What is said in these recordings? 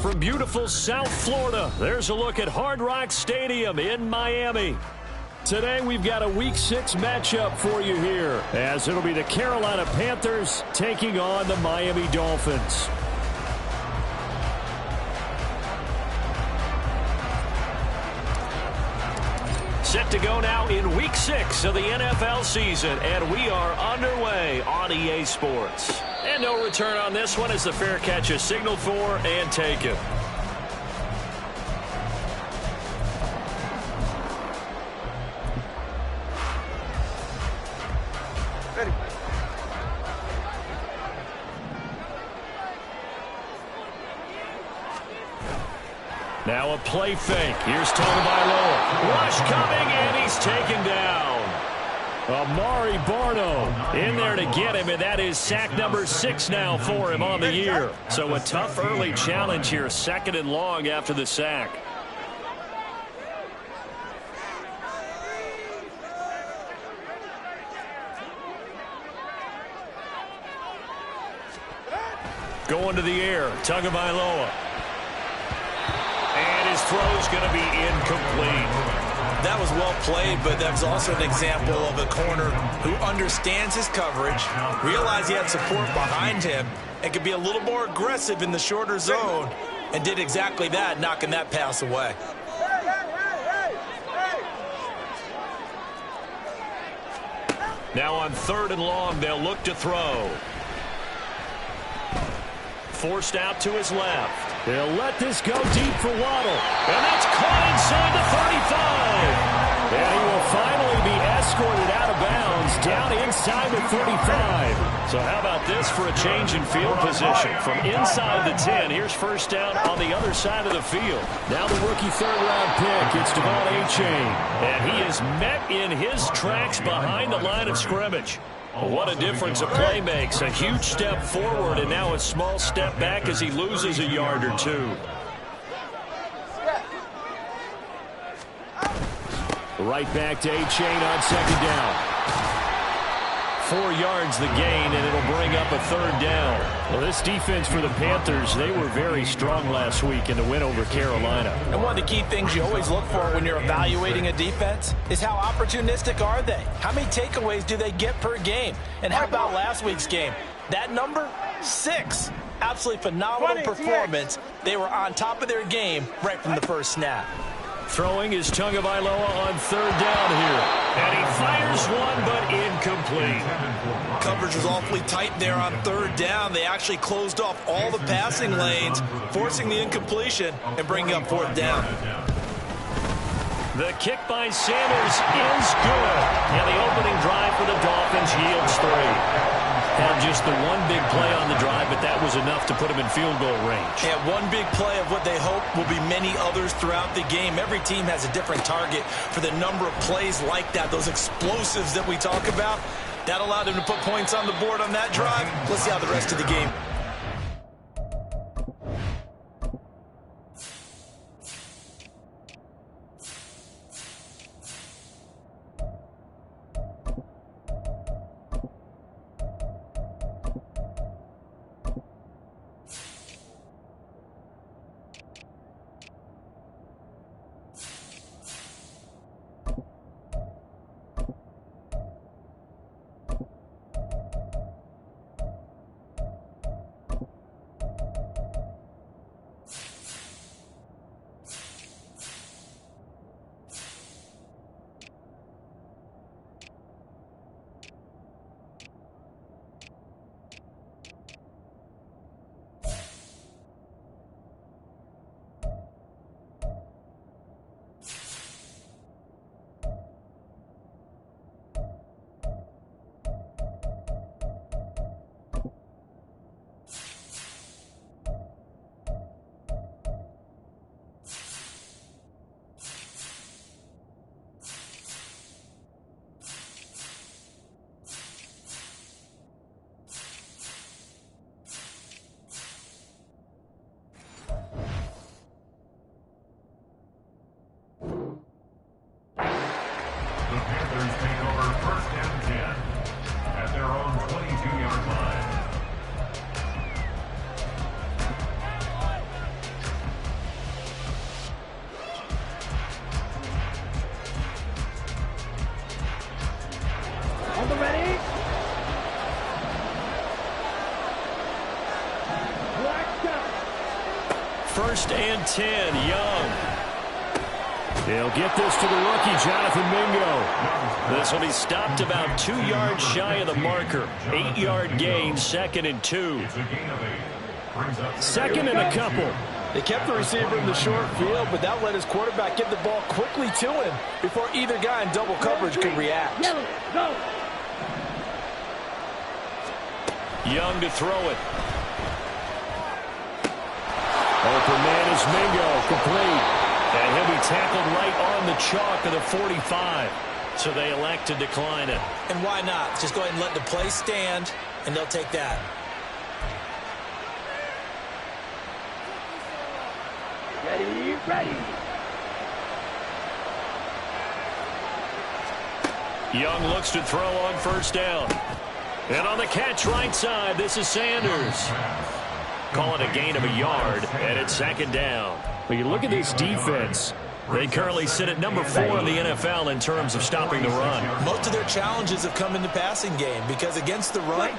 from beautiful South Florida, there's a look at Hard Rock Stadium in Miami. Today we've got a Week 6 matchup for you here, as it'll be the Carolina Panthers taking on the Miami Dolphins. Set to go now in Week 6 of the NFL season, and we are underway on EA Sports. And no return on this one as the fair catch is signaled for and taken. Ready. Now a play fake. Here's Tagovailoa. Rush coming, and he's taken down. Amari Barno in there to get him, and that is sack number 6 now for him on the year. So a tough early challenge here, 2nd and long after the sack. Going to the air, Tagovailoa. And his throw's going to be incomplete. That was well played, but that's also an example of a corner who understands his coverage, realized he had support behind him, and could be a little more aggressive in the shorter zone, and did exactly that, knocking that pass away. Now on 3rd and long, they'll look to throw. Forced out to his left. They'll let this go deep for Waddle. And that's caught inside the 35. And he will finally be escorted out of bounds down inside the 35. So how about this for a change in field position? From inside the 10, here's first down on the other side of the field. Now the rookie 3rd-round pick, it's Devon Achane. And he is met in his tracks behind the line of scrimmage. What a difference a play makes. A huge step forward and now a small step back as he loses a yard or two. Right back to Achane on 2nd down. 4 yards the gain, and it'll bring up a 3rd down. Well, this defense for the Panthers, they were very strong last week in the win over Carolina. And one of the key things you always look for when you're evaluating a defense is how opportunistic are they? How many takeaways do they get per game? And how about last week's game? That number? 6. Absolutely phenomenal performance. They were on top of their game right from the first snap. Throwing is Tagovailoa on 3rd down here. And he fires one, but incomplete. Coverage was awfully tight there on 3rd down. They actually closed off all the passing lanes, forcing the incompletion and bringing up 4th down. The kick by Sanders is good. And the opening drive for the Dolphins yields 3. Had just the one big play on the drive, but that was enough to put him in field goal range. And one big play of what they hope will be many others throughout the game. Every team has a different target for the number of plays like that, those explosives that we talk about. That allowed them to put points on the board on that drive. Let's see how the rest of the game. ready? First and 10, Young. He'll get this to the rookie, Jonathan Mingo. This will be stopped about 2 yards shy of the marker. 8-yard gain, 2nd and 2. 2nd and a couple. They kept the receiver in the short field, but that let his quarterback get the ball quickly to him before either guy in double coverage could react. Young to throw it. Open man is Mingo, complete. And he'll be tackled right on the chalk of the 45. So they elect to decline it. And why not? Just go ahead and let the play stand, and they'll take that. Ready. Young looks to throw on first down. And on the catch right side, this is Sanders. Call it a gain of a yard, and it's 2nd down. When you look at this defense, they currently sit at number 4 in the NFL in terms of stopping the run. Most of their challenges have come in the passing game because against the run,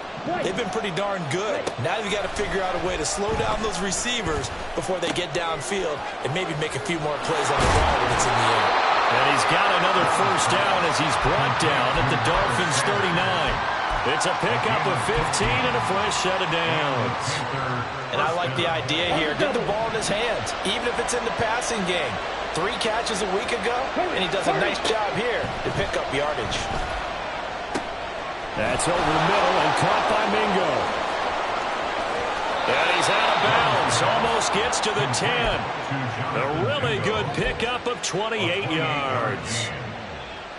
they've been pretty darn good. Now you've got to figure out a way to slow down those receivers before they get downfield and maybe make a few more plays on the ball when it's in the air. And he's got another first down as he's brought down at the Dolphins' 39. It's a pickup of 15 and a fresh set of downs. And I like the idea here. Get the ball in his hands, even if it's in the passing game. 3 catches a week ago, and he does a nice job here to pick up yardage. That's over the middle and caught by Mingo. And he's out of bounds. Almost gets to the 10. A really good pickup of 28 yards.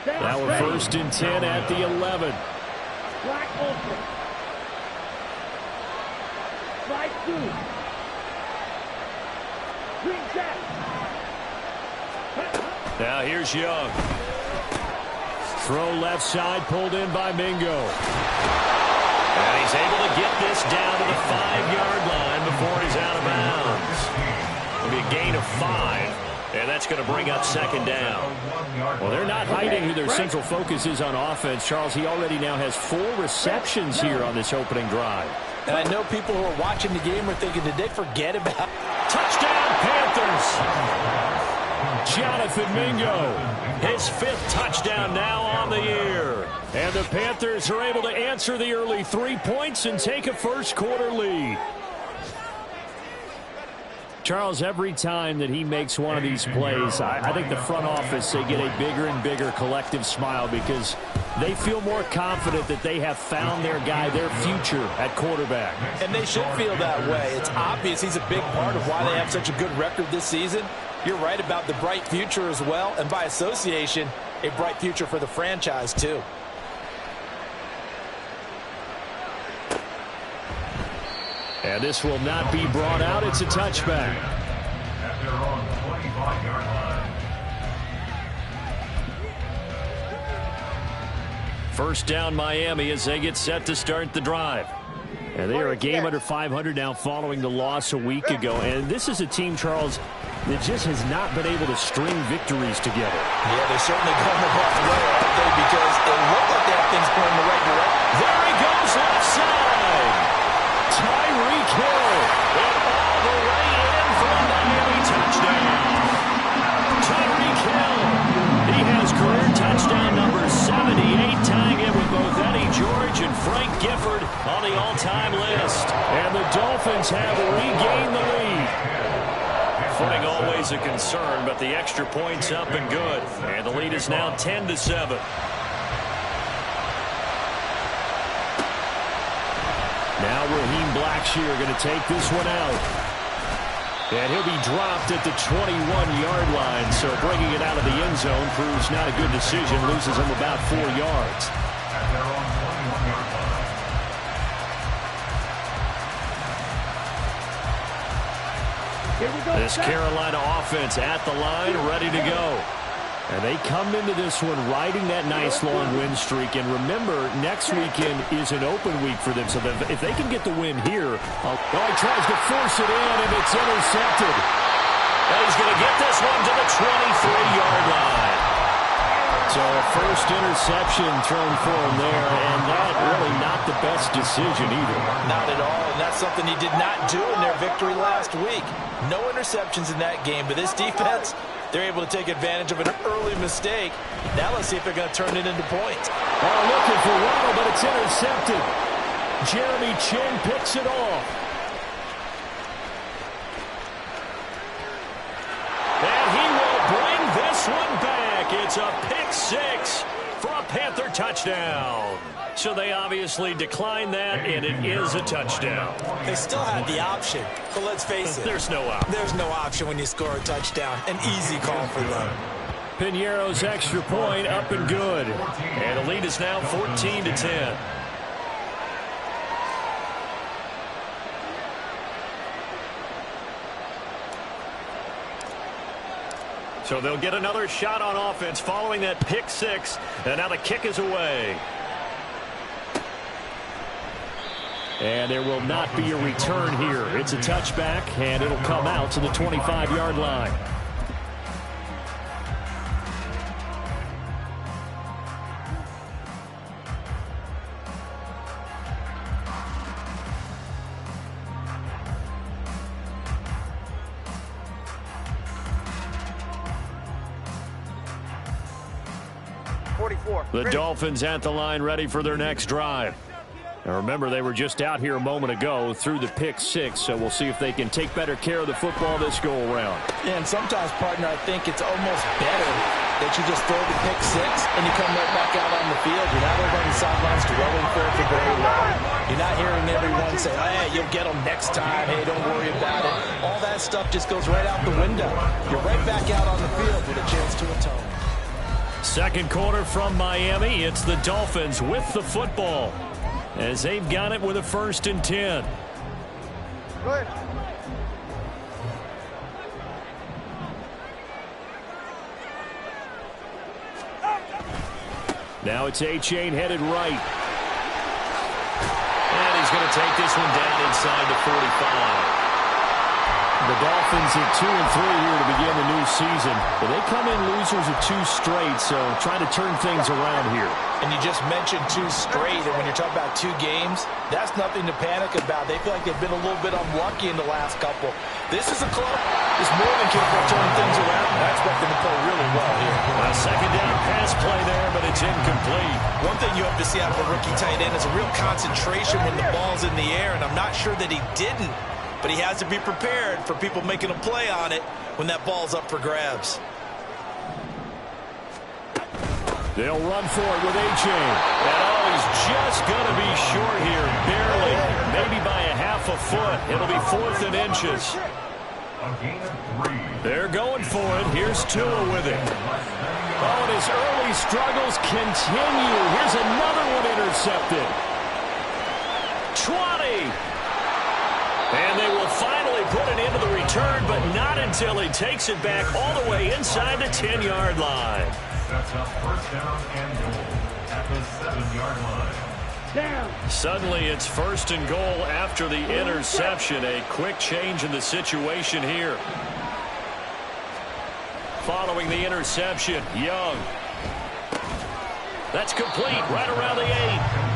Now we're 1st and 10 at the 11. Black open. Slide 2. Green jack. Now here's Young. Throw left side, pulled in by Mingo. And he's able to get this down to the 5-yard line before he's out of bounds. It'll be a gain of 5. And that's going to bring up 2nd down. Well, they're not hiding who their central focus is on offense. Charles, he already now has 4 receptions here on this opening drive. And I know people who are watching the game are thinking, did they forget about... Touchdown, Panthers! Jonathan Mingo, his 5th touchdown now on the year. And the Panthers are able to answer the early 3 points and take a first-quarter lead. Charles, every time that he makes one of these plays, I think the front office, they get a bigger and bigger collective smile because they feel more confident that they have found their guy, their future at quarterback. And they should feel that way. It's obvious he's a big part of why they have such a good record this season. You're right about the bright future as well, and by association, a bright future for the franchise too. And this will not be brought out. It's a touchback. At their own 25-yard line. First down Miami as they get set to start the drive. And they are a game under 500 now following the loss a week ago. And this is a team, Charles, that just has not been able to string victories together. Yeah, they're certainly going the wrong way, aren't they? Because it looked like they have things going the right direction. There he goes left side. Tyreek Hill. And all the way in for a Miami touchdown. Tyreek Hill. He has career touchdown number 78, tying it with both Eddie George and Frank Gifford on the all-time list. And the Dolphins have regained the lead. Footing always a concern, but the extra point's up and good. And the lead is now 10-7. Now Raheem Blackshear going to take this one out. And he'll be dropped at the 21-yard line. So bringing it out of the end zone proves not a good decision. Loses him about 4 yards. At their own 21-yard line. This Carolina offense at the line, ready to go. And they come into this one riding that nice long win streak. And remember, next weekend is an open week for them. So if they can get the win here, he tries to force it in, and it's intercepted. And he's going to get this one to the 23-yard line. So a first interception thrown for him there, and that really not the best decision either. Not at all, and that's something he did not do in their victory last week. No interceptions in that game, but this defense, they're able to take advantage of an early mistake. Now let's see if they're going to turn it into points. Oh, looking for Waddle, but it's intercepted. Jeremy Chin picks it off. And he will bring this one back. It's a pick six for a Panther touchdown. So they obviously declined that, and it is a touchdown. They still had the option, but let's face it. There's no option. There's no option when you score a touchdown. An easy call for them. Piñeiro's extra point up and good. And the lead is now 14-10. So they'll get another shot on offense following that pick six. And now the kick is away. And there will not be a return here. It's a touchback, and it'll come out to the 25-yard line. The Dolphins at the line, ready for their next drive. Now remember, they were just out here a moment ago through the pick six, so we'll see if they can take better care of the football this go-around. Yeah, and sometimes, partner, I think it's almost better that you just throw the pick six and you come right back out on the field. You're not over on the sidelines dwelling for it for very long. You're not hearing everyone say, hey, you'll get them next time. Hey, don't worry about it. All that stuff just goes right out the window. You're right back out on the field with a chance to atone. Second quarter from Miami. It's the Dolphins with the football as they've got it with a 1st and 10. Good. Now it's A-Chain headed right. And he's going to take this one down inside the 45. The Dolphins at 2-3 here to begin the new season. But they come in losers of 2 straight, so trying to turn things around here. And you just mentioned 2 straight, and when you're talking about 2 games, that's nothing to panic about. They feel like they've been a little bit unlucky in the last couple. This is a club that's more than capable of turning things around, and I expect them to play really well here. A second down pass play there, but it's incomplete. One thing you have to see out of a rookie tight end is a real concentration when the ball's in the air, and I'm not sure that he didn't. But he has to be prepared for people making a play on it when that ball's up for grabs. They'll run for it with A-Chain. And oh, he's just going to be short here, barely. Maybe by a half a foot. It'll be 4th and inches. They're going for it. Here's Tua with it. Oh, and his early struggles continue. Here's another one intercepted. 20. And they will finally put it into the return, but not until he takes it back all the way inside the 10-yard line. That's a 1st down and goal at the 7-yard line. Down. Suddenly it's 1st and goal after the interception. A quick change in the situation here. Following the interception, Young. That's complete right around the 8.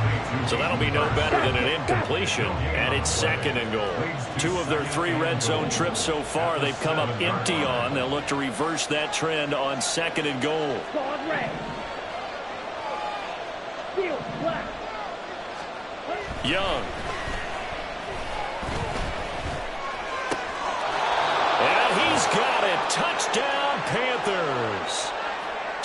So that'll be no better than an incompletion, and it's 2nd and goal. 2 of their 3 red zone trips so far they've come up empty on. They'll look to reverse that trend on 2nd and goal. Guard red. Field black. Young. And he's got it. Touchdown, Panthers.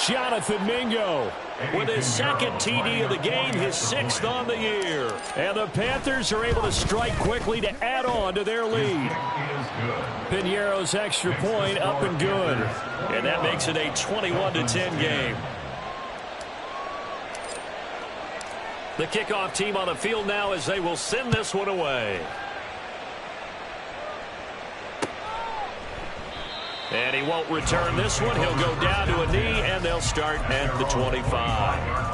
Jonathan Mingo with his 2nd TD of the game, his 6th on the year. And the Panthers are able to strike quickly to add on to their lead. Piñeiro's extra point up and good. And that makes it a 21-10 game. The kickoff team on the field now as they will send this one away. And he won't return this one. He'll go down to a knee, and they'll start at the 25.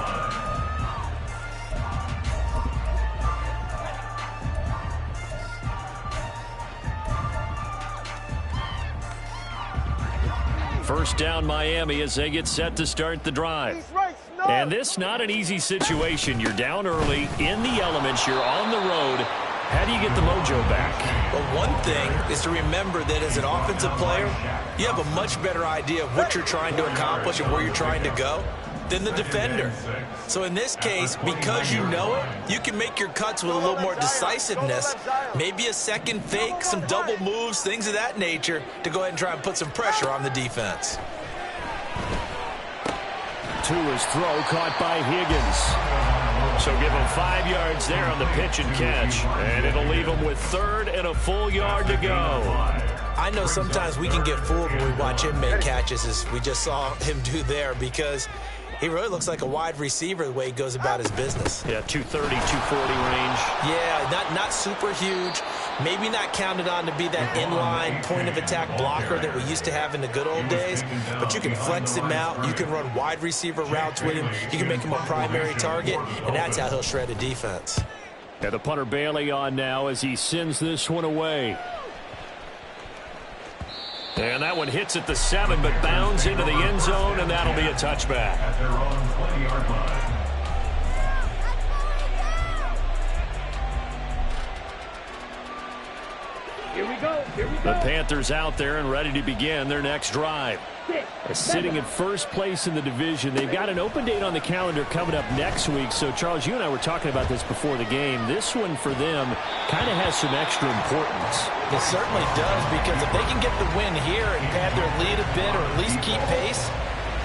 First down Miami as they get set to start the drive. And this not an easy situation. You're down early, in the elements, you're on the road. How do you get the mojo back? Well, one thing is to remember that as an offensive player, you have a much better idea of what you're trying to accomplish and where you're trying to go than the defender. So in this case, because you know it, you can make your cuts with a little more decisiveness, maybe a second fake, some double moves, things of that nature, to go ahead and try and put some pressure on the defense. Tua's throw caught by Higgins. So give him 5 yards there on the pitch and catch, and it'll leave him with 3rd and a full yard to go. I know sometimes we can get fooled when we watch him make catches, as we just saw him do there, because he really looks like a wide receiver the way he goes about his business. Yeah, 230, 240 range. Yeah, not super huge. Maybe not counted on to be that inline point-of-attack blocker that we used to have in the good old days, but you can flex him out. You can run wide receiver routes with him. You can make him a primary target, and that's how he'll shred a defense. Yeah, the punter Bailey on now as he sends this one away. And that one hits at the 7, but bounds into the end zone, and that'll be a touchback. At their own 20-yard line. Here we go. Here we go. The Panthers out there and ready to begin their next drive. Sitting in first place in the division. They've got an open date on the calendar coming up next week. So, Charles, you and I were talking about this before the game. This one for them kind of has some extra importance. It certainly does, because if they can get the win here and pad their lead a bit or at least keep pace,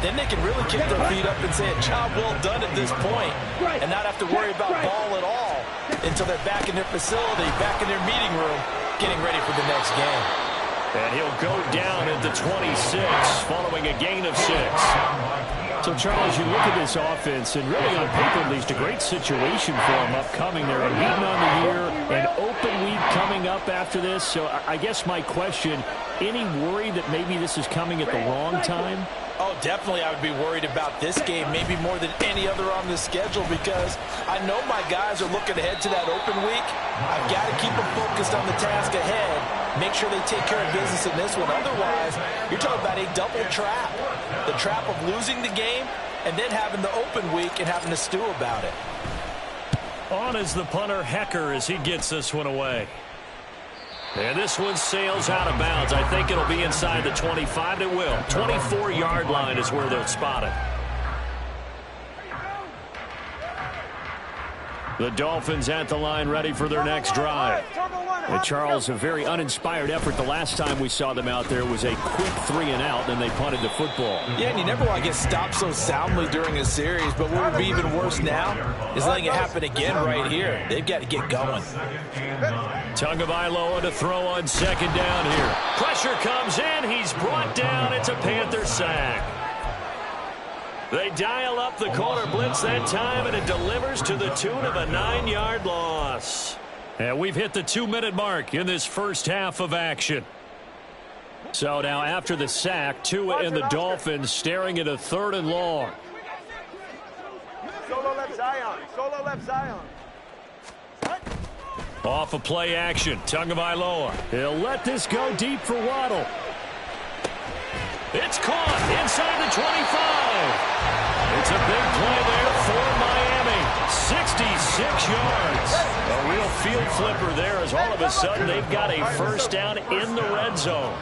then they can really kick their feet up and say a job well done at this point and not have to worry about ball at all until they're back in their facility, back in their meeting room, getting ready for the next game. And he'll go down at the 26 following a gain of 6. So, Charles, you look at this offense, and really on paper, at least a great situation for them upcoming. They're unbeaten on the year, an open week coming up after this. So I guess my question, any worry that maybe this is coming at the wrong time? Oh, definitely I would be worried about this game, maybe more than any other on the schedule, because I know my guys are looking ahead to that open week. I've got to keep them focused on the task ahead, make sure they take care of business in this one. Otherwise, you're talking about a double trap. The trap of losing the game and then having the open week and having to stew about it. On is the punter, Hecker, as he gets this one away. And this one sails out of bounds. I think it'll be inside the 25. It will. 24-yard line is where they'll spot it. The Dolphins at the line ready for their next drive. And Charles, a very uninspired effort. The last time we saw them out there was a quick 3-and-out, and they punted the football. Yeah, and you never want to get stopped so soundly during a series, but what would be even worse now is letting it happen again right here. They've got to get going. Tagovailoa to throw on 2nd down here. Pressure comes in. He's brought down. It's a Panther sack. They dial up the corner blitz that time, and it delivers to the tune of a 9-yard loss. And we've hit the 2-minute mark in this first half of action. So now after the sack, Tua and the Dolphins staring at a 3rd and long. Solo left Zion. Solo left Zion. Off of play action, Tagovailoa. He'll let this go deep for Waddle. It's caught inside the 25. It's a big play there for Miami. 66 yards. A real field flipper there as all of a sudden they've got a first down in the red zone.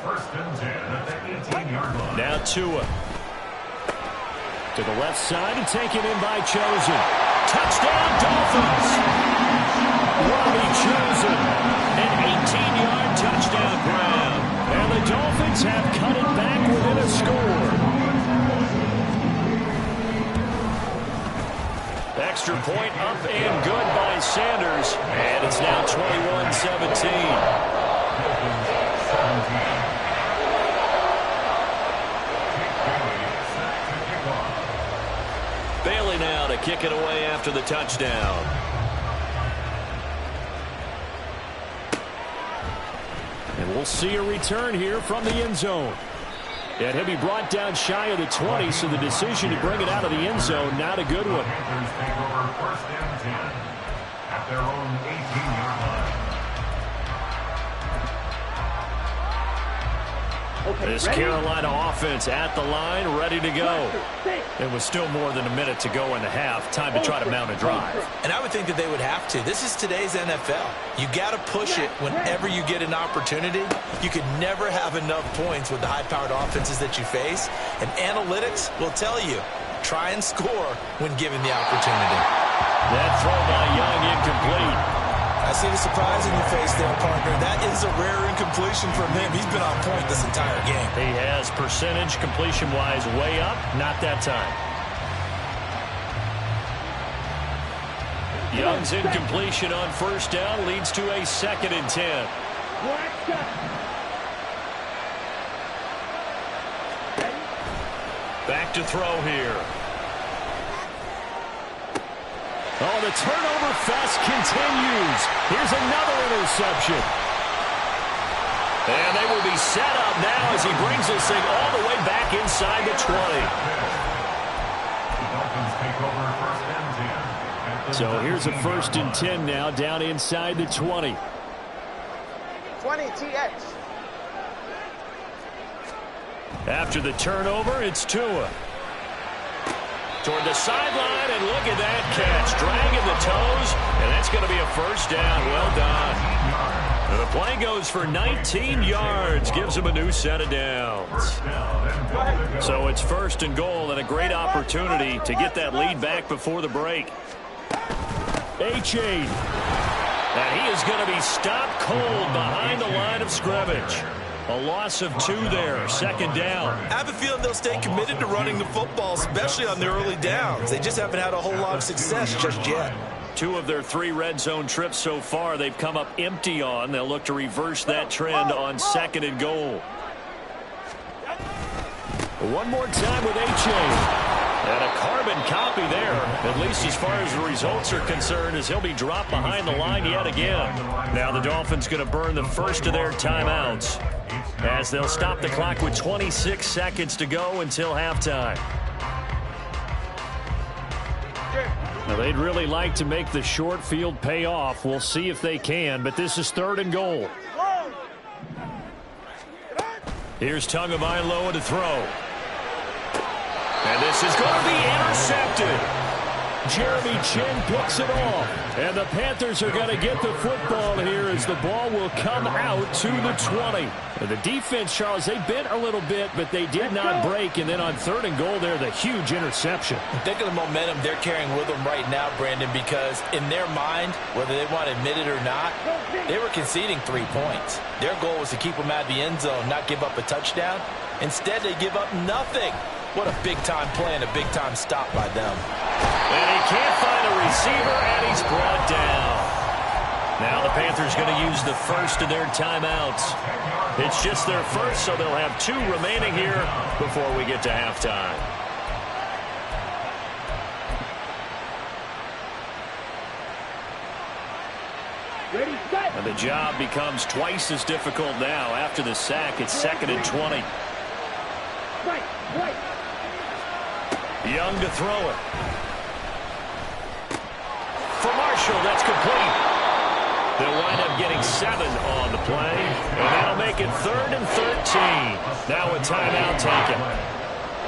1st and 10 at the 18-yard line. Now Tua. To the left side and taken in by Chosen. Touchdown Dolphins. Robbie Chosen. An 18-yard touchdown grab. And the Dolphins have cut it back within a score. Extra point up and good by Sanders. And it's now 21-17. Bailey now to kick it away after the touchdown. And we'll see a return here from the end zone. And he'll be brought down shy of the 20, so the decision to bring it out of the end zone, not a good one. Panthers take over 1st and 10 at their own 18-yard line. This Carolina offense at the line, ready to go. It was still more than a minute to go in the half. Time to try to mount a drive. And I would think that they would have to. This is today's NFL. You got to push it whenever you get an opportunity. You could never have enough points with the high-powered offenses that you face. And analytics will tell you, try and score when given the opportunity. That throw by Young incomplete. I see the surprise in your face there, partner. That is a rare incompletion from him. He's been on point this entire game. He has percentage completion-wise way up. Not that time. Young's incompletion on first down leads to a 2nd and 10. Back to throw here. Oh, the turnover fest continues. Here's another interception. And they will be set up now as he brings this thing all the way back inside the 20. The Dolphins take over 1st and 10. So here's a 1st and 10 now down inside the 20. 20 TX. After the turnover, it's Tua. Toward the sideline, and look at that catch. Dragging the toes, and that's going to be a 1st down. Well done. And the play goes for 19 yards. Gives him a new set of downs. So it's 1st and goal, and a great opportunity to get that lead back before the break. H8. And he is going to be stopped cold behind the line of scrimmage. A loss of 2 there, 2nd down. I have a feeling they'll stay committed to running the football, especially on the early downs. They just haven't had a whole lot of success just yet. 2 of their 3 red zone trips so far they've come up empty on. They'll look to reverse that trend on 2nd and goal. One more time with H.A. And a carbon copy there, at least as far as the results are concerned, as he'll be dropped behind the line yet again. Now the Dolphins going to burn the first of their timeouts as they'll stop the clock with 26 seconds to go until halftime. Now they'd really like to make the short field pay off. We'll see if they can, but this is 3rd and goal. Here's Tagovailoa to throw. And this is going to be intercepted. Jeremy Chin picks it off. And the Panthers are going to get the football here as the ball will come out to the 20. And the defense, Charles, they bent a little bit, but they did not break. And then on 3rd and goal there, the huge interception. Think of the momentum they're carrying with them right now, Brandon, because in their mind, whether they want to admit it or not, they were conceding 3 points. Their goal was to keep them out of the end zone, not give up a touchdown. Instead, they give up nothing. What a big-time play and a big-time stop by them. And he can't find a receiver, and he's brought down. Now the Panthers going to use the first of their timeouts. It's just their first, so they'll have 2 remaining here before we get to halftime. And the job becomes twice as difficult now. After the sack, it's 2nd and 20. Young to throw it. For Marshall, that's complete. They'll wind up getting 7 on the play, and that'll make it 3rd and 13. Now a timeout taken.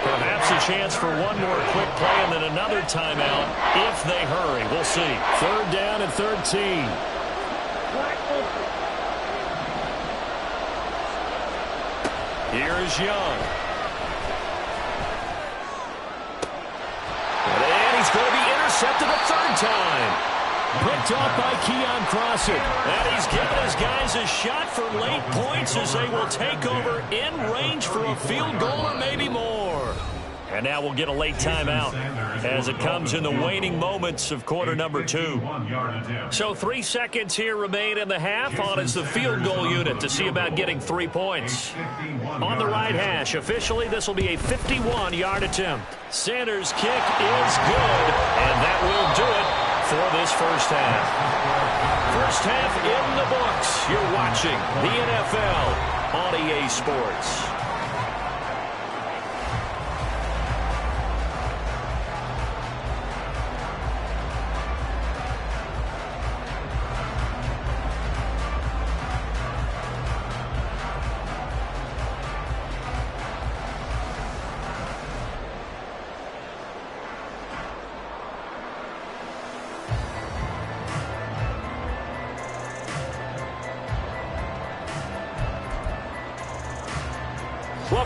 Perhaps a chance for one more quick play and then another timeout if they hurry. We'll see. 3rd down and 13. Here's Young. And he's going to be intercepted a 3rd time. Picked off by Keon Crossett. And he's given his guys a shot for late points as they will take over in range for a field goal or maybe more. And now we'll get a late timeout as it comes in the waning moments of quarter number 2. So 3 seconds here remain in the half on as the field goal unit to see about getting 3 points. On the right hash, officially this will be a 51-yard attempt. Sanders' kick is good, and that will do it for this first half. First half in the books. You're watching the NFL on EA Sports.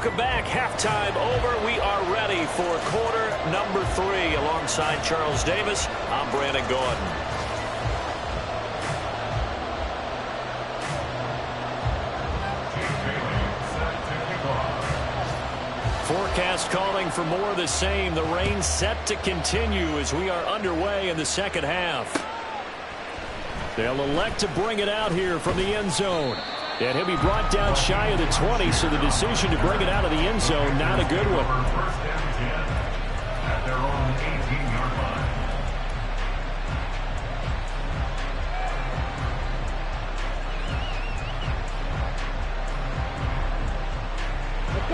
Welcome back. Halftime over. We are ready for quarter number 3. Alongside Charles Davis, I'm Brandon Gordon. Forecast calling for more of the same. The rain set to continue as we are underway in the second half. They'll elect to bring it out here from the end zone. And he'll be brought down shy of the 20, so the decision to bring it out of the end zone, not a good one. First down and 10 at their own 18-yard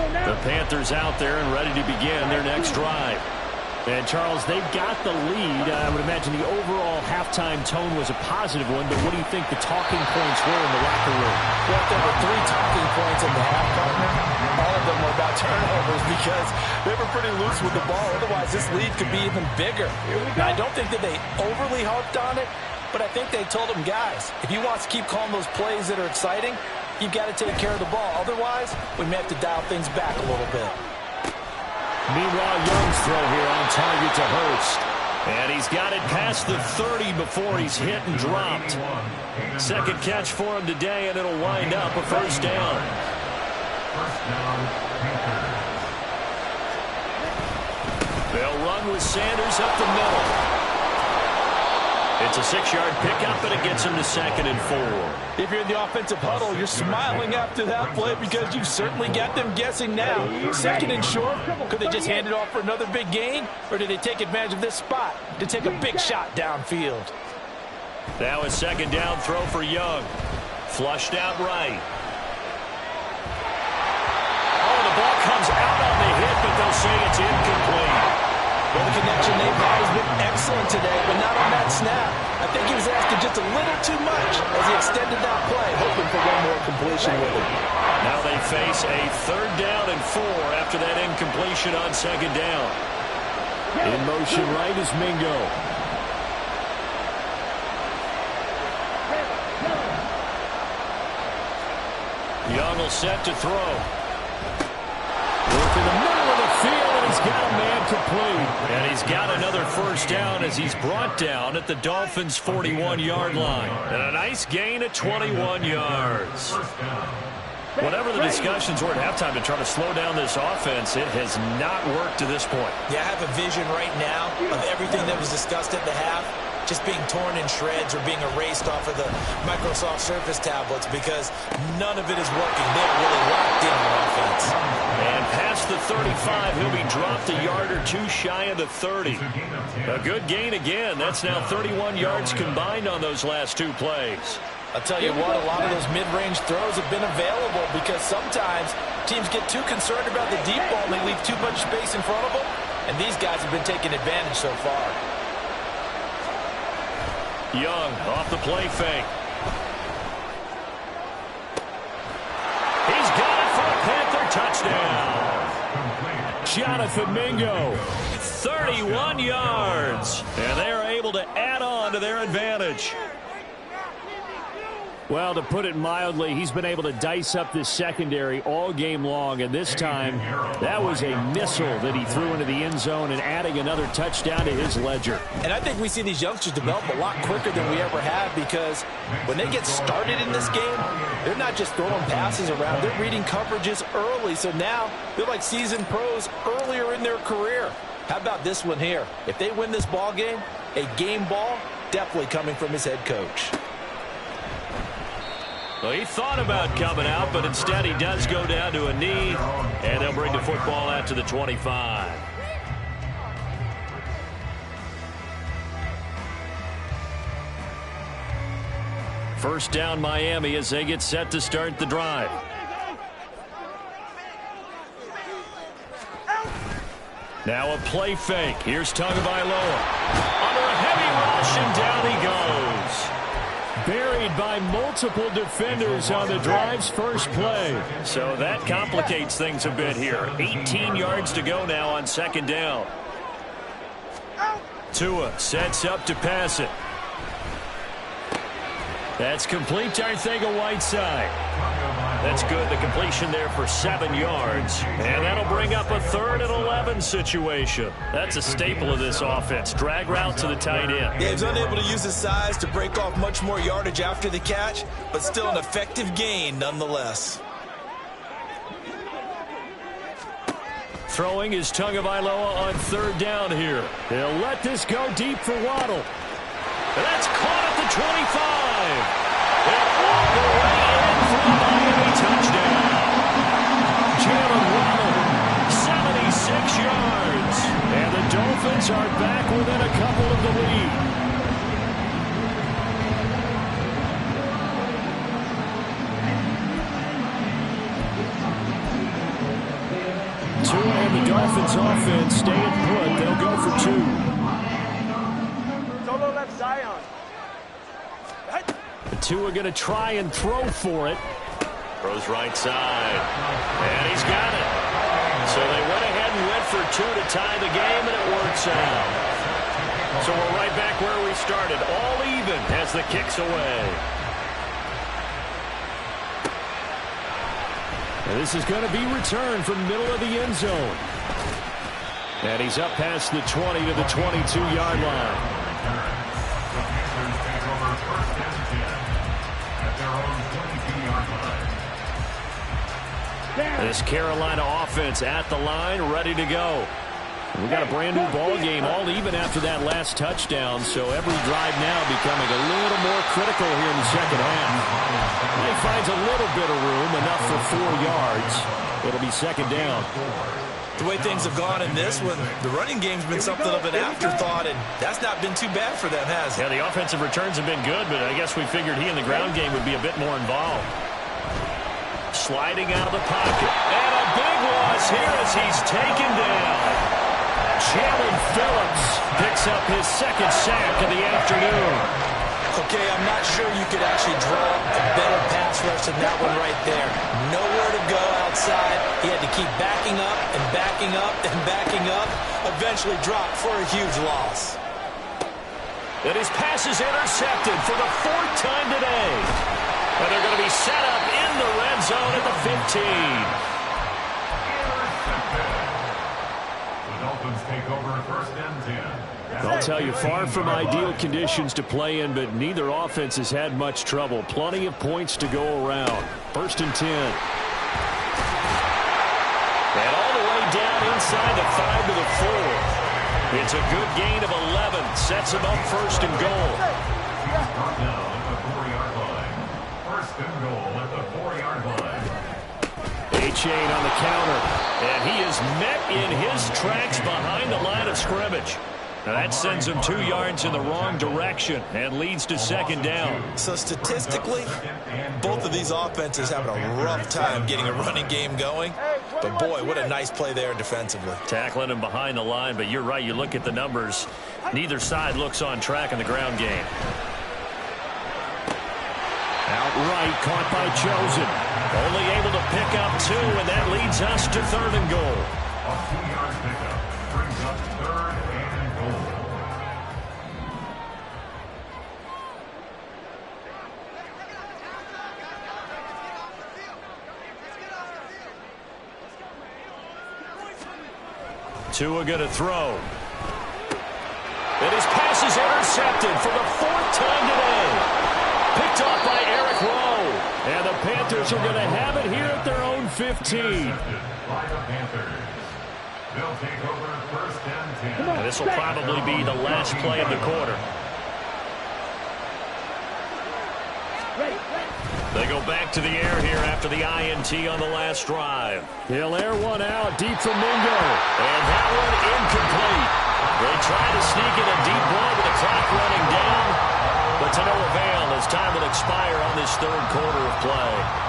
line. The Panthers out there and ready to begin their next drive. And, Charles, they've got the lead. I would imagine the overall halftime tone was a positive one, but what do you think the talking points were in the locker room? Well, there were 3 talking points in the half, partner. All of them were about turnovers because they were pretty loose with the ball. Otherwise, this lead could be even bigger. Now, I don't think that they overly harped on it, but I think they told them, guys, if you want to keep calling those plays that are exciting, you've got to take care of the ball. Otherwise, we may have to dial things back a little bit. Meanwhile, Young's throw here on target to Hurst. And he's got it past the 30 before he's hit and dropped. Second catch for him today, and it'll wind up a first down. First down, Panthers. They'll run with Sanders up the middle. It's a 6-yard pickup, and it gets him to 2nd and 4. If you're in the offensive huddle, you're smiling after that play because you certainly got them guessing now. 2nd and short, could they just hand it off for another big gain, or did they take advantage of this spot to take a big shot downfield? Now a 2nd down throw for Young. Flushed out right. Oh, the ball comes out on the hit, but they'll say it's incomplete. Well, the connection they've had has been excellent today, but not on that snap. I think he was asking just a little too much as he extended that play, hoping for one more completion with it. Now they face a 3rd down and 4 after that incompletion on 2nd down. In motion right is Mingo. Young will set to throw. Look in the middle of the field, and he's got a man complete. And he's got another first down as he's brought down at the Dolphins' 41-yard line. And a nice gain of 21 yards. Whatever the discussions were at halftime to try to slow down this offense, it has not worked to this point. Yeah, I have a vision right now of everything that was discussed at the half just being torn in shreds or being erased off of the Microsoft Surface tablets because none of it is working. They're really locked in on offense. And past the 35, he'll be dropped a yard or 2 shy of the 30. A good gain again. That's now 31 yards combined on those last 2 plays. I'll tell you what, a lot of those mid-range throws have been available because sometimes teams get too concerned about the deep ball and they leave too much space in front of them, and these guys have been taking advantage so far. Young off the play fake. He's got it for a Panther touchdown. Jonathan Mingo, 31 yards. And they're able to add on to their advantage. Well, to put it mildly, he's been able to dice up this secondary all game long, and this time that was a missile that he threw into the end zone and adding another touchdown to his ledger. And I think we see these youngsters develop a lot quicker than we ever have because when they get started in this game, they're not just throwing passes around. They're reading coverages early, so now they're like seasoned pros earlier in their career. How about this one here? If they win this ball game, a game ball definitely coming from his head coach. Well, he thought about coming out, but instead he does go down to a knee, and they'll bring the football out to the 25. First down Miami as they get set to start the drive. Now a play fake. Here's Tagovailoa. Under a heavy rush, and down he goes. Buried by multiple defenders on the drive's first play. So that complicates things a bit here. 18 yards to go now on 2nd down. Tua sets up to pass it. That's complete to Arcega-Whiteside. That's good. The completion there for 7 yards. And that'll bring up a 3rd and 11 situation. That's a staple of this offense. Drag route to the tight end. Yeah, he's unable to use his size to break off much more yardage after the catch, but still an effective gain nonetheless. Throwing is Tagovailoa on 3rd down here. He'll let this go deep for Waddle. That's caught at the 25. And all the way in for a Miami touchdown. Jalen Waddle, 76 yards. And the Dolphins are back within a couple of the lead. And the Dolphins offense staying put. They'll go for 2. Solo left Zion. The 2 are going to try and throw for it. Throws right side. And he's got it. So they went ahead and went for 2 to tie the game, and it works out. So we're right back where we started. All even as the kick's away. And this is going to be returned from middle of the end zone. And he's up past the 20 to the 22-yard line. This Carolina offense at the line, ready to go. We got a brand new ball game, all even after that last touchdown, so every drive now becoming a little more critical here in the second half. He finds a little bit of room, enough for 4 yards. It'll be 2nd down. The way things have gone in this one, the running game's been something of an afterthought, and that's not been too bad for them, has it? Yeah, the offensive returns have been good, but I guess we figured he in the ground game would be a bit more involved. Sliding out of the pocket. And a big loss here as he's taken down. Jalen Phillips picks up his 2nd sack of the afternoon. Okay, I'm not sure you could actually draw a better pass rush than that one right there. Nowhere to go outside. He had to keep backing up and backing up and backing up. Eventually dropped for a huge loss. And his pass is intercepted for the 4th time today. And they're going to be set up in the red zone at the 15. Dolphins take over 1st and 10. I'll tell you, far from ideal conditions to play in, but neither offense has had much trouble. Plenty of points to go around. 1st and 10. And all the way down inside the 5 to the 4. It's a good gain of 11. Sets him up 1st and goal. Brought down at the 4-yard line. 1st and goal at the 4-yard line. A-Chain on the counter. And he is met in his tracks behind the line of scrimmage. Now that sends him 2 yards in the wrong direction and leads to 2nd down. So statistically, both of these offenses having a rough time getting a running game going. But boy, what a nice play there defensively. Tackling him behind the line, but you're right, you look at the numbers. Neither side looks on track in the ground game. Outright caught by Chosen. Only able to pick up 2, and that leads us to 3rd and goal. A 2-yard pickup brings up 3rd and goal. Tua going to throw. And his pass is intercepted for the 4th time today. Picked off by Eric Rowe. And the Panthers are going to have it here at their own 15. By the Panthers. They'll take over 1st and 10. And this will probably be the last play of the quarter. They go back to the air here after the INT on the last drive. He'll air one out deep from Mingo. And that one incomplete. They try to sneak in a deep ball with the clock running down. But to no avail as time will expire on this 3rd quarter of play.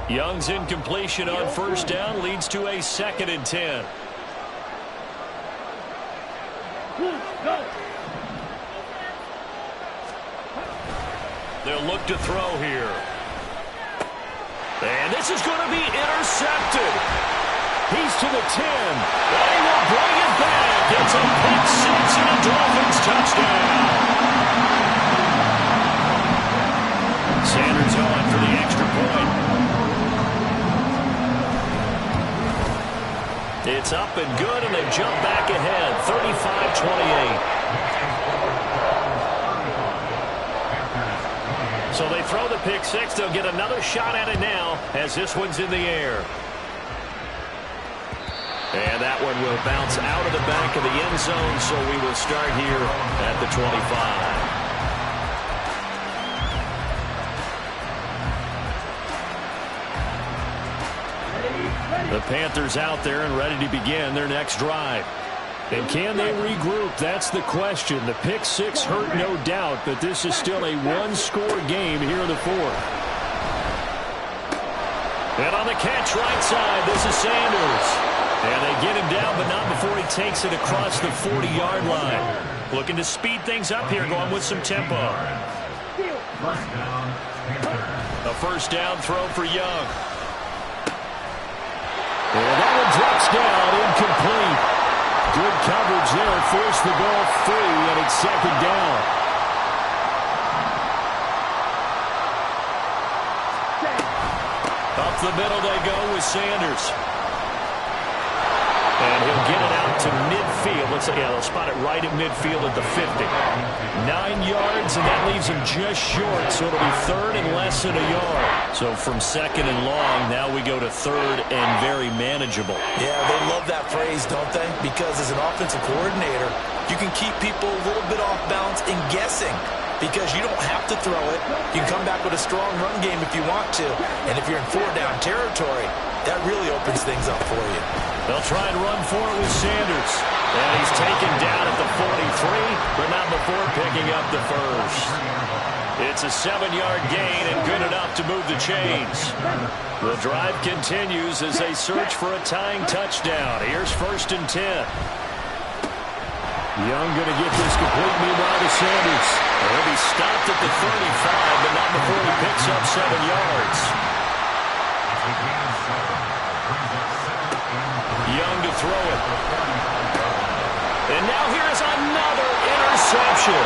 Young's incompletion on first down leads to a 2nd and 10. They'll look to throw here. And this is going to be intercepted. He's to the 10. And he will bring it back. It's a pick six and a Dolphins touchdown. Sanders on for the extra point. It's up and good, and they jump back ahead, 35-28. So they throw the pick six. They'll get another shot at it now as this one's in the air. And that one will bounce out of the back of the end zone, so we will start here at the 25. The Panthers out there and ready to begin their next drive. And can they regroup? That's the question. The pick six hurt, no doubt, but this is still a one-score game here in the fourth. And on the catch right side, this is Sanders. And they get him down, but not before he takes it across the 40-yard line. Looking to speed things up here, going with some tempo. A first down throw for Young. And that one drops down, incomplete. Good coverage there, forced the ball free, and it's 2nd down. Up the middle they go with Sanders. And he'll get it out to midfield. They'll spot it right at midfield at the 50. 9 yards, and that leaves him just short, so it'll be 3rd and less than a yard. So from 2nd and long, now we go to 3rd and very manageable. Yeah, they love that phrase, don't they? Because as an offensive coordinator, you can keep people a little bit off balance and guessing. Because you don't have to throw it. You can come back with a strong run game if you want to. And if you're in 4-down territory, that really opens things up for you. They'll try and run for it with Sanders. And he's taken down at the 43, but not before picking up the first. It's a 7-yard gain and good enough to move the chains. The drive continues as they search for a tying touchdown. Here's 1st and 10. Young going to get this complete, meanwhile to Sanders. He'll be stopped at the 35, but not before he picks up 7 yards. Young to throw it. And now here's another interception.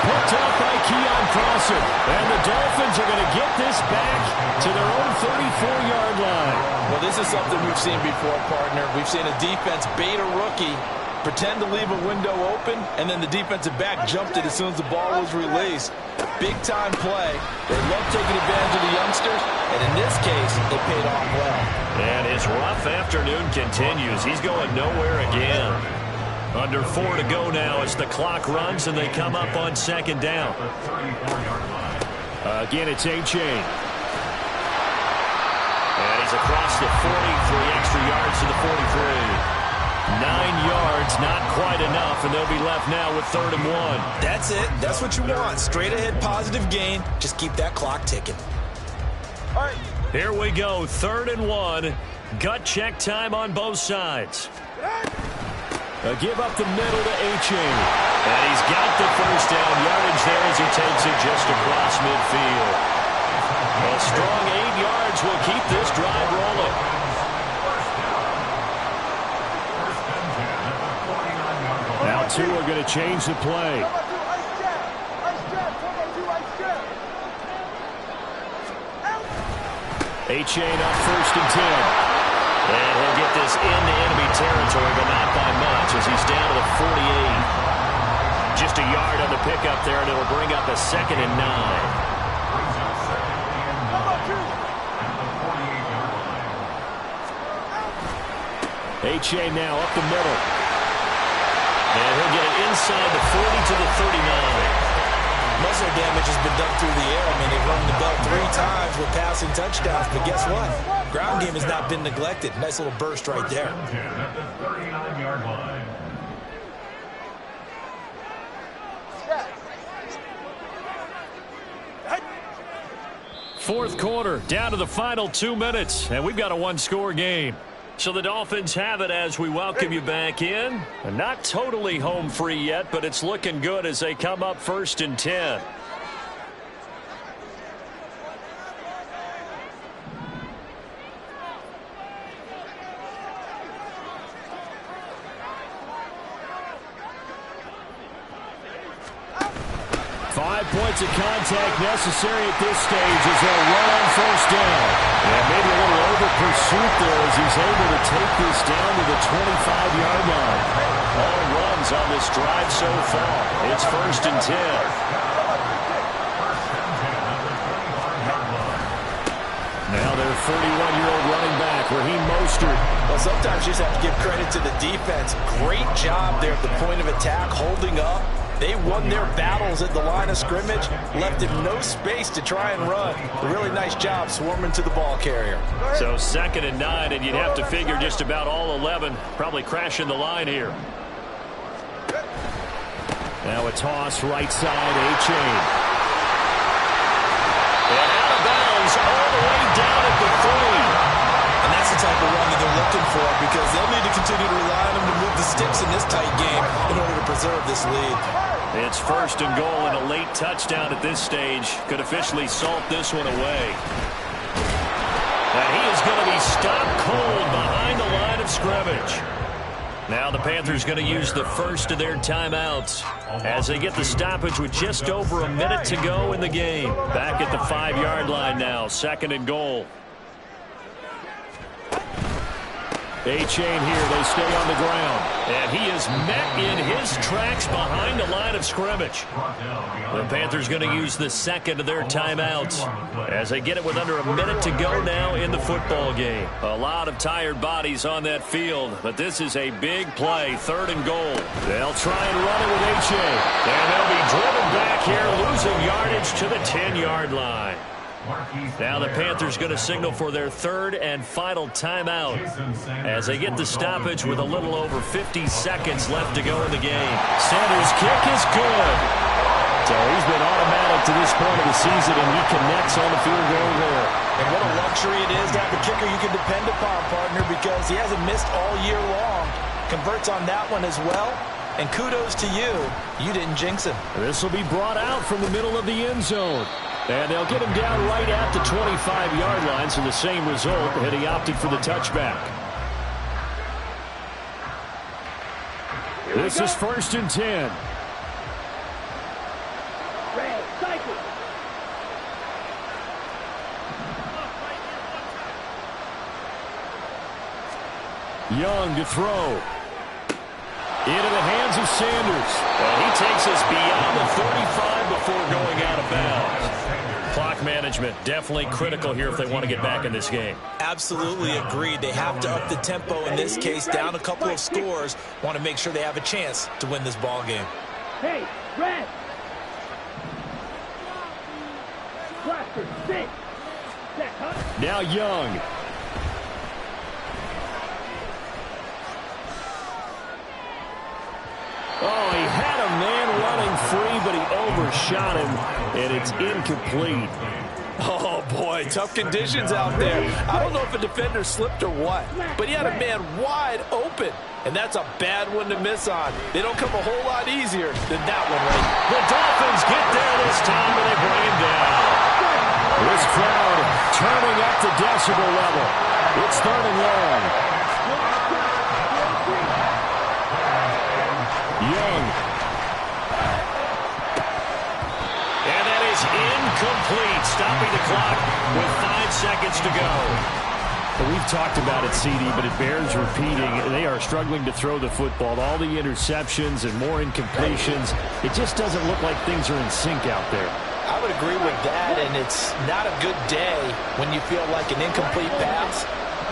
Picked up by Keon Crossen. And the Dolphins are going to get this back to their own 34-yard line. Well, this is something we've seen before, partner. We've seen a defense bait a rookie, pretend to leave a window open, and then the defensive back jumped it as soon as the ball was released. Big-time play. They love taking advantage of the youngsters, and in this case, it paid off well. And his rough afternoon continues. He's going nowhere again. Under 4 to go now as the clock runs, and they come up on 2nd down. Again, it's A-Chain. And he's across the 40, 3 extra yards to the 43. 9 yards, not quite enough, and they'll be left now with 3rd and 1. That's it. That's what you want. Straight ahead, positive gain. Just keep that clock ticking. All right. Here we go, 3rd and 1. Gut check time on both sides. A give up the middle to A-Chain. And he's got the first down yardage there as he takes it just across midfield. A strong 8 yards will keep this drive rolling. Now 2 are going to change the play. A-Chain up 1st and 10. And he'll get this into enemy territory, but not by much as he's down to the 48. Just a yard on the pickup there, and it'll bring up a 2nd and 9. A-Chain now up the middle. And he'll get it inside the 40 to the 39. Muscle damage has been done through the air. I mean, they've rung the bell 3 times with passing touchdowns, but guess what? Ground game has not been neglected. Nice little burst right there. At the 39-yard line. fourth quarter, down to the final 2 minutes, and we've got a one-score game. So the Dolphins have it as we welcome you back in. And not totally home free yet, but it's looking good as they come up 1st and 10. Points of contact necessary at this stage as they'll run on 1st down. And maybe a little over pursuit there as he's able to take this down to the 25-yard line. All runs on this drive so far. It's 1st and 10. Now their 41-year-old running back, Raheem Mostert. Well, sometimes you just have to give credit to the defense. Great job there at the point of attack, holding up. They won their battles at the line of scrimmage, left him no space to try and run. A really nice job swarming to the ball carrier. So 2nd and 9, and you'd have to figure just about all 11 probably crashing the line here. Now a toss right side, A-Chain. And out of bounds all the way down at the 3. And that's the type of run that they're looking for because they'll need to continue to rely on him to move the sticks in this tight game in order to preserve this lead. It's 1st and goal, and a late touchdown at this stage could officially salt this one away. And he is going to be stopped cold behind the line of scrimmage. Now the Panthers going to use the first of their timeouts as they get the stoppage with just over a minute to go in the game. Back at the 5-yard line now, 2nd and goal. A-Chain here, they stay on the ground. And he is met in his tracks behind the line of scrimmage. The Panthers going to use the 2nd of their timeouts as they get it with under a minute to go now in the football game. A lot of tired bodies on that field, but this is a big play, 3rd and goal. They'll try and run it with A-Chain. And they'll be driven back here, losing yardage to the 10-yard line. Now the Panthers going to signal for their 3rd and final timeout as they get the stoppage with a little over 50 seconds left to go in the game. Sanders' kick is good. So he's been automatic to this point of the season, and he connects on the field goal there. And what a luxury it is to have a kicker you can depend upon, partner, because he hasn't missed all year long. Converts on that one as well. And kudos to you. You didn't jinx him. This will be brought out from the middle of the end zone. And they'll get him down right at the 25-yard line, so the same result, and he opted for the touchback. This is 1st and 10. Young to throw. Into the hands of Sanders. And he takes us beyond the 35 before going out of bounds. Clock management definitely critical here if they want to get back in this game. Absolutely agreed. They have to up the tempo in this case, down a couple of scores. Want to make sure they have a chance to win this ball game. Hey, red. Now Young. Oh, he had a man running free, but he overshot him, and it's incomplete. Oh, boy, tough conditions out there. I don't know if a defender slipped or what, but he had a man wide open, and that's a bad one to miss on. They don't come a whole lot easier than that one, right? The Dolphins get there this time, and they bring him down. This crowd turning up the decibel level. It's 3rd and long. Young. And that is incomplete, stopping the clock with 5 seconds to go. Well, we've talked about it, CD, but it bears repeating. They are struggling to throw the football. All the interceptions and more incompletions. It just doesn't look like things are in sync out there. I would agree with that, and it's not a good day when you feel like an incomplete pass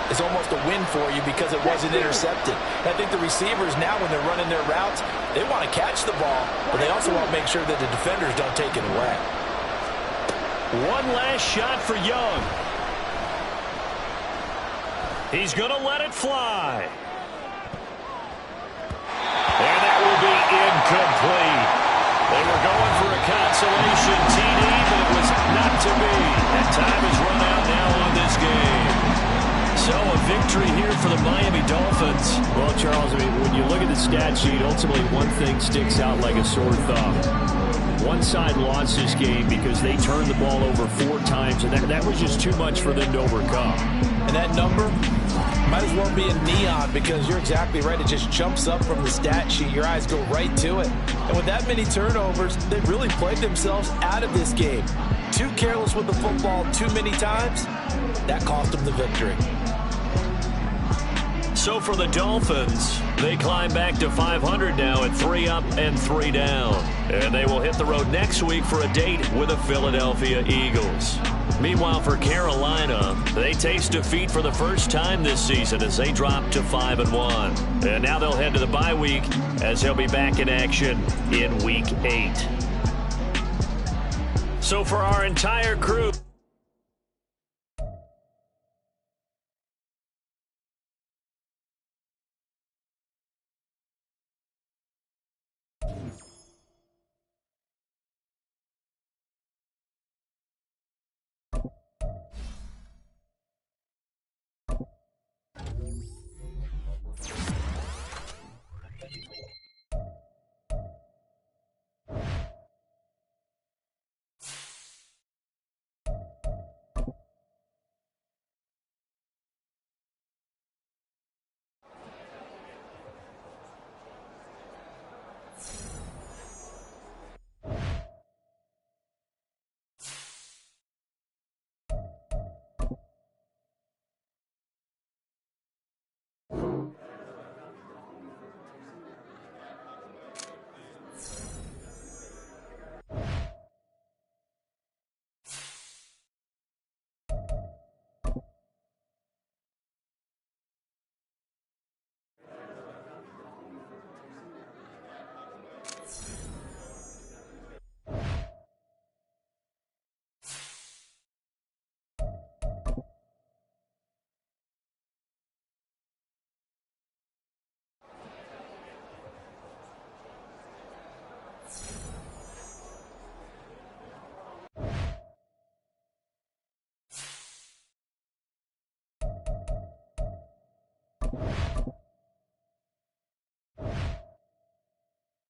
is almost a win for you because it wasn't intercepted. I think the receivers now, when they're running their routes, they want to catch the ball, but they also want to make sure that the defenders don't take it away. One last shot for Young. He's going to let it fly. And that will be incomplete. They were going for a consolation TD, but it was not to be. And time is victory here for the Miami Dolphins. Well, Charles, I mean, when you look at the stat sheet, ultimately one thing sticks out like a sore thumb. One side lost this game because they turned the ball over 4 times, and that was just too much for them to overcome. And that number might as well be in neon, because you're exactly right. It just jumps up from the stat sheet. Your eyes go right to it. And with that many turnovers, they really played themselves out of this game. Too careless with the football too many times. That cost them the victory. So for the Dolphins, they climb back to 500 now at 3 up and 3 down. And they will hit the road next week for a date with the Philadelphia Eagles. Meanwhile, for Carolina, they taste defeat for the first time this season as they drop to 5-1. And now they'll head to the bye week as they'll be back in action in Week 8. So for our entire crew...